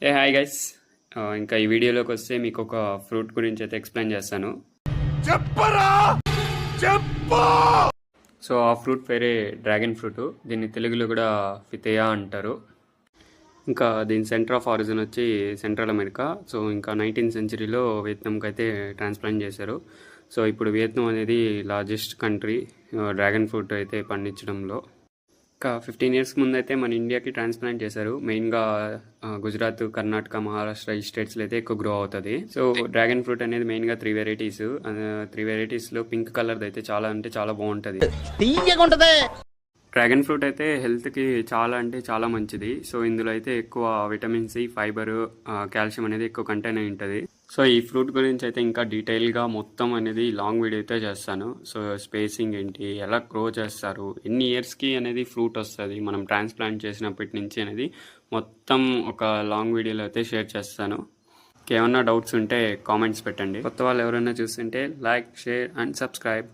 Hi guys. ఇంకా ఈ వీడియోలోకి వస్తే మీకు ఒక ఫ్రూట్ గురించి అయితే ఎక్స్ప్లెయిన్ చేస్తాను. చెప్పరా చెప్పు. సో ఆ ఫ్రూట్ పేరే డ్రాగన్ ఫ్రూట్. దీన్ని తెలుగులో కూడా ఫితేయా అంటారు. ఇంకా దీని సెంటర్ ఆఫ్ ఆరిజిన్ వచ్చి సెంట్రల్ అమెరికా. సో ఇంకా 19th సెంచరీలో వియత్నాంకి అయితే ట్రాన్స్ప్లాంట్ చేశారు. సో ఇప్పుడు వియత్నాం అనేది లార్జెస్ట్ కంట్రీ డ్రాగన్ ఫ్రూట్ అయితే పండించడంలో. ఇంకా 15 years ముందు అయితే మన ఇండియాకి ట్రాన్స్ప్లాంట్ చేశారు. మెయిన్గా గుజరాత్, కర్ణాటక, మహారాష్ట్ర ఈ స్టేట్స్లో అయితే ఎక్కువ గ్రో అవుతుంది. సో డ్రాగన్ ఫ్రూట్ అనేది మెయిన్గా 3 varieties. 3 varieties-లో పింక్ కలర్ది అయితే చాలా అంటే చాలా బాగుంటుంది. డ్రాగన్ ఫ్రూట్ అయితే హెల్త్కి చాలా అంటే చాలా మంచిది. సో ఇందులో అయితే ఎక్కువ విటమిన్ సి, ఫైబర్, కాల్షియం అనేది ఎక్కువ కంటైన్ అయి ఉంటుంది. సో ఈ ఫ్రూట్ గురించి అయితే ఇంకా డీటెయిల్గా మొత్తం అనేది లాంగ్ వీడియో అయితే చేస్తాను. సో స్పేసింగ్ ఏంటి, ఎలా గ్రో చేస్తారు, ఎన్ని ఇయర్స్కి అనేది ఫ్రూట్ వస్తుంది, మనం ట్రాన్స్ప్లాంట్ చేసినప్పటి నుంచి అనేది మొత్తం ఒక లాంగ్ వీడియోలో అయితే షేర్ చేస్తాను. ఏమన్నా డౌట్స్ ఉంటే కామెంట్స్ పెట్టండి. కొత్త వాళ్ళు ఎవరైనా చూస్తుంటే లైక్, షేర్ అండ్ సబ్స్క్రైబ్.